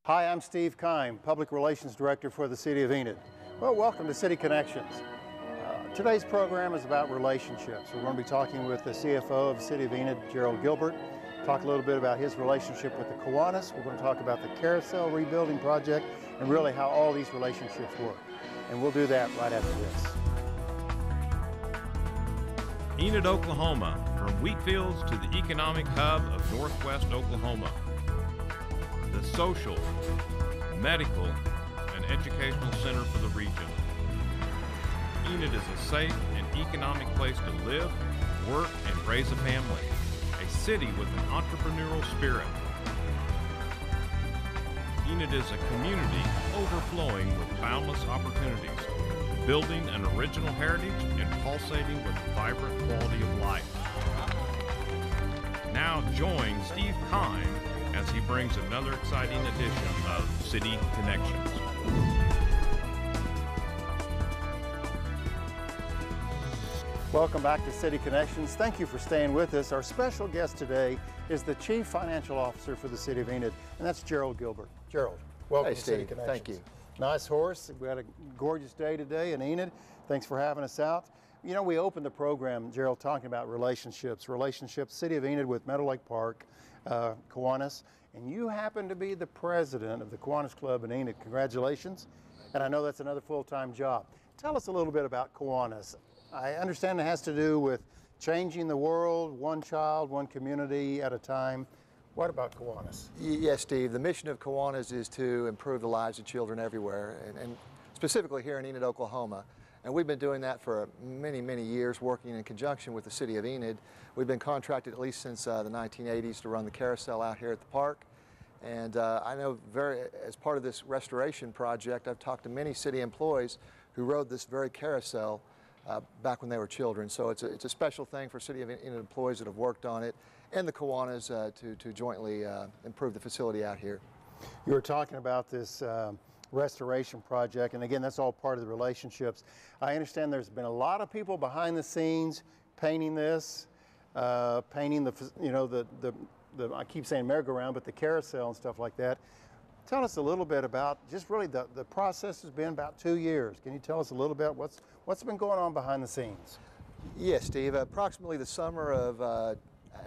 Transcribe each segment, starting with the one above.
Hi, I'm Steve Kime, Public Relations Director for the City of Enid. Well, welcome to City Connections. Today's program is about relationships. We're going to be talking with the CFO of the City of Enid, Gerald Gilbert, talk a little bit about his relationship with the Kiwanis. We're going to talk about the Carousel rebuilding project and really how all these relationships work. And we'll do that right after this. Enid, Oklahoma, from wheat fields to the economic hub of northwest Oklahoma. The social, medical, and educational center for the region. Enid is a safe and economic place to live, work, and raise a family. A city with an entrepreneurial spirit. Enid is a community overflowing with boundless opportunities, building an original heritage and pulsating with vibrant quality of life. Now join Steve Kime as he brings another exciting edition of City Connections. Welcome back to City Connections. Thank you for staying with us. Our special guest today is the Chief Financial Officer for the City of Enid, and that's Gerald Gilbert. Gerald, welcome to City Connections. Thank you. Nice horse. We had a gorgeous day today in Enid. Thanks for having us out. You know, we opened the program, Gerald, talking about relationships, City of Enid with Meadow Lake Park, Kiwanis, and you happen to be the president of the Kiwanis Club in Enid. Congratulations. And I know that's another full-time job. Tell us a little bit about Kiwanis. I understand it has to do with changing the world, one child, one community at a time. What about Kiwanis? Yes, Steve. The mission of Kiwanis is to improve the lives of children everywhere, and specifically here in Enid, Oklahoma. And we've been doing that for many, many years, working in conjunction with the City of Enid. We've been contracted at least since the 1980s to run the Carousel out here at the park. And I know as part of this restoration project, I've talked to many city employees who rode this very carousel back when they were children. So it's a special thing for City of Enid employees that have worked on it and the Kiwanis to jointly improve the facility out here. You were talking about this restoration project, and again, that's all part of the relationships. I understand there's been a lot of people behind the scenes painting this, painting the, you know, the I keep saying merry-go-round, but the carousel and stuff like that. Tell us a little bit about just really the process has been about 2 years. Can you tell us a little bit what's been going on behind the scenes? Yes, Steve. Approximately the summer of,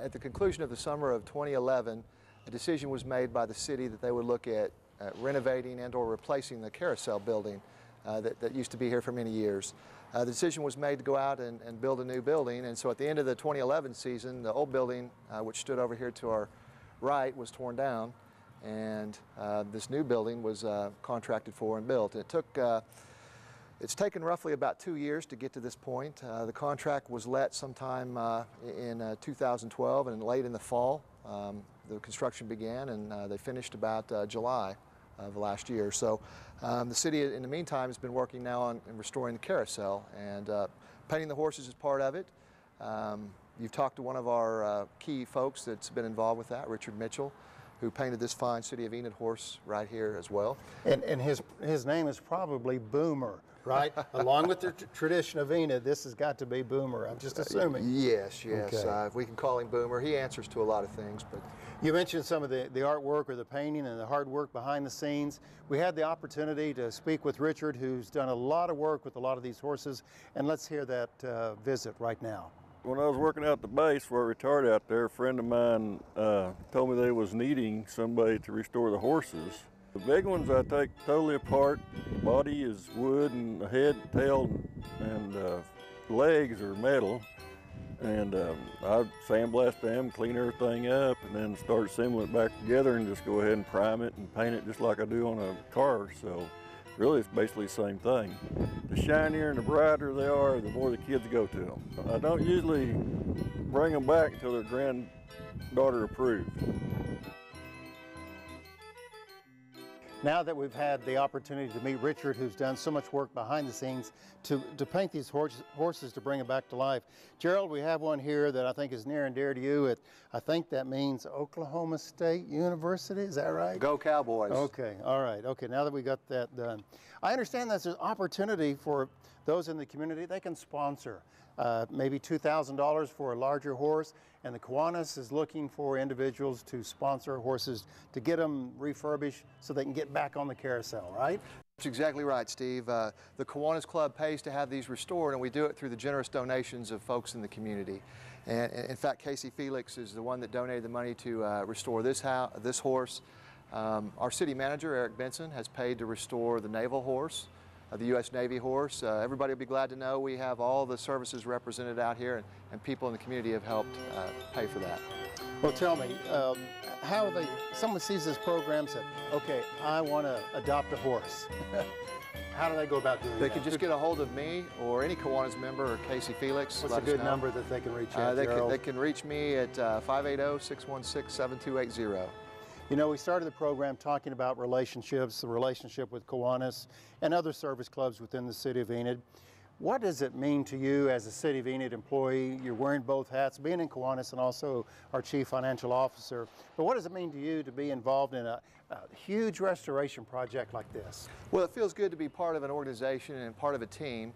at the conclusion of the summer of 2011, a decision was made by the city that they would look at renovating and or replacing the Carousel building that used to be here for many years. The decision was made to go out and build a new building, and so at the end of the 2011 season, the old building, which stood over here to our right, was torn down, and this new building was contracted for and built. It's taken roughly about 2 years to get to this point. The contract was let sometime in 2012, and late in the fall the construction began, and they finished about July of last year. So the city in the meantime has been working now on restoring the carousel, and painting the horses is part of it. You've talked to one of our key folks that's been involved with that, Richard Mitchell, who painted this fine City of Enid horse right here as well. And his name is probably Boomer, right? Along with the tradition of Enid, this has got to be Boomer, I'm just assuming. Yes. Okay. We can call him Boomer. He answers to a lot of things. But you mentioned some of the artwork or the painting and the hard work behind the scenes. We had the opportunity to speak with Richard, who's done a lot of work with a lot of these horses, and let's hear that visit right now. When I was working out the base for a retard out there, a friend of mine told me they was needing somebody to restore the horses. The big ones I take totally apart. The body is wood, and the head, tail, and legs are metal. And I sandblast them, clean everything up, and then start assembling it back together and just go ahead and prime it and paint it just like I do on a car. So really it's basically the same thing. The shinier and the brighter they are, the more the kids go to them. I don't usually bring them back until their granddaughter approved. Now that we've had the opportunity to meet Richard, who's done so much work behind the scenes to paint these horses to bring them back to life. Gerald, we have one here that I think is near and dear to you. I think that means Oklahoma State University, is that right? Go Cowboys. Okay, all right, okay, now that we got that done. I understand that's an opportunity for those in the community, they can sponsor maybe $2,000 for a larger horse, and the Kiwanis is looking for individuals to sponsor horses to get them refurbished so they can get back on the carousel, right? That's exactly right, Steve. The Kiwanis Club pays to have these restored, and we do it through the generous donations of folks in the community. And in fact, Casey Felix is the one that donated the money to restore this horse. Our city manager, Eric Benson, has paid to restore the naval horse, the U.S. Navy horse. Everybody will be glad to know we have all the services represented out here, and people in the community have helped pay for that. Well, tell me, how do they, someone sees this program and says, okay, I want to adopt a horse. How do they go about doing that? They can just get a hold of me or any Kiwanis member or Casey Felix. What's a good number that they can reach out? They can reach me at 580-616-7280. You know, we started the program talking about relationships, the relationship with Kiwanis and other service clubs within the city of Enid. What does it mean to you as a City of Enid employee? You're wearing both hats, being in Kiwanis and also our Chief Financial Officer. But what does it mean to you to be involved in a huge restoration project like this? Well, it feels good to be part of an organization and part of a team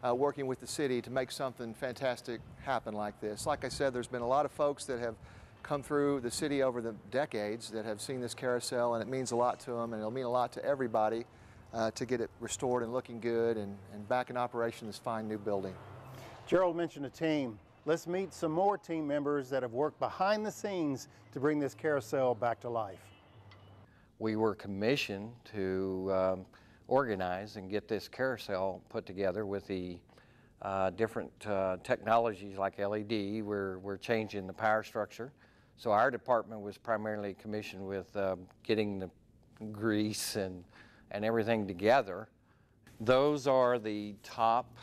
working with the city to make something fantastic happen like this. Like I said, there's been a lot of folks that have come through the city over the decades that have seen this carousel, and it means a lot to them, and it'll mean a lot to everybody to get it restored and looking good and back in operation, this fine new building. Gerald mentioned a team. Let's meet some more team members that have worked behind the scenes to bring this carousel back to life. We were commissioned to organize and get this carousel put together with the different technologies like LED. We're changing the power structure. So our department was primarily commissioned with getting the grease and everything together. Those are the top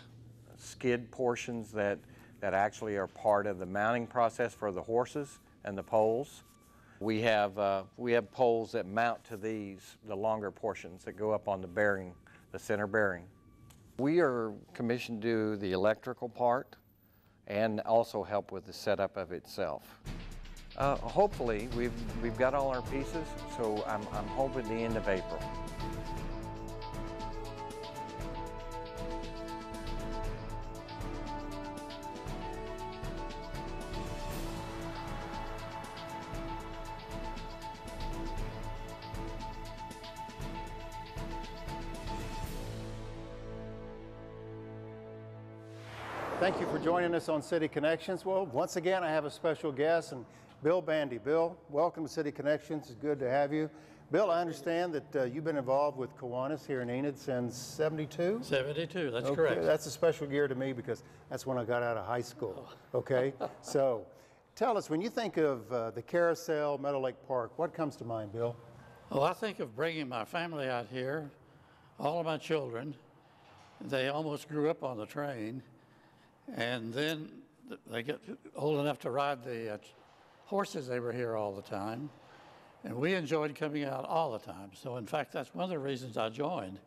skid portions that actually are part of the mounting process for the horses and the poles. We have poles that mount to these, the longer portions that go up on the bearing, the center bearing. We are commissioned to do the electrical part and also help with the setup of itself. Hopefully, we've got all our pieces, so I'm hoping the end of April. Thank you for joining us on City Connections. Well, once again, I have a special guest, and Bill Bandy. Bill, welcome to City Connections. It's good to have you. Bill, I understand that you've been involved with Kiwanis here in Enid since 72? 72, that's okay, correct. That's a special year to me because that's when I got out of high school, okay? So tell us, when you think of the Carousel, Meadow Lake Park, what comes to mind, Bill? Well, I think of bringing my family out here, all of my children. They almost grew up on the train, and then they get old enough to ride the horses. They were here all the time, and we enjoyed coming out all the time. So in fact, that's one of the reasons I joined,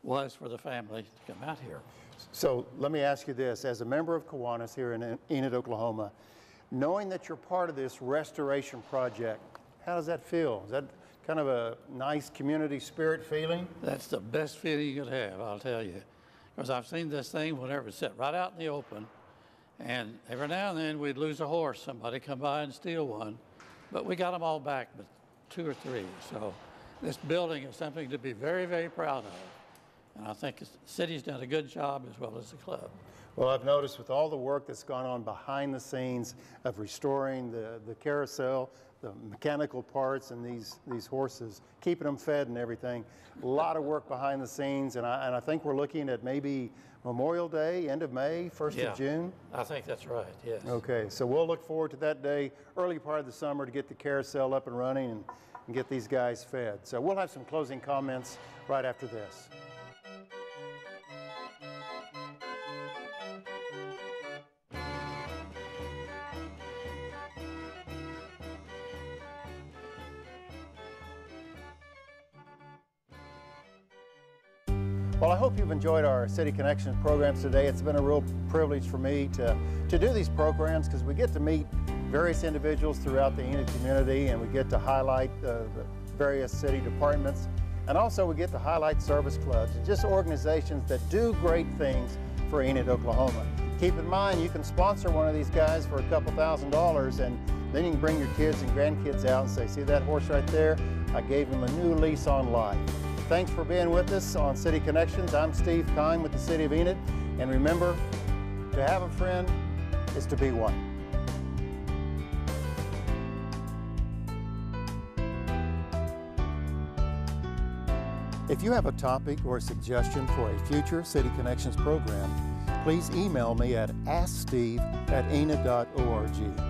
was for the family to come out here. So let me ask you this, as a member of Kiwanis here in Enid, Oklahoma, knowing that you're part of this restoration project, how does that feel? Is that kind of a nice community spirit feeling? That's the best feeling you could have, I'll tell you. Because I've seen this thing whenever it's set right out in the open, and every now and then we'd lose a horse. Somebody come by and steal one, but we got them all back, but 2 or 3. So this building is something to be very, very proud of. And I think the city's done a good job as well as the club. Well, I've noticed with all the work that's gone on behind the scenes of restoring the carousel, the mechanical parts and these horses, keeping them fed and everything, a lot of work behind the scenes, and I think we're looking at maybe Memorial Day, end of May, 1st of June? I think that's right, yes. Okay, so we'll look forward to that day, early part of the summer, to get the carousel up and running and get these guys fed. So we'll have some closing comments right after this. Well, I hope you've enjoyed our City Connections programs today. It's been a real privilege for me to do these programs because we get to meet various individuals throughout the Enid community, and we get to highlight the various city departments, and also we get to highlight service clubs and just organizations that do great things for Enid, Oklahoma. Keep in mind, you can sponsor one of these guys for a couple $1,000s, and then you can bring your kids and grandkids out and say, see that horse right there? I gave him a new lease on life. Thanks for being with us on City Connections. I'm Steve Kine with the City of Enid. And remember, to have a friend is to be one. If you have a topic or a suggestion for a future City Connections program, please email me at asksteve@enid.org.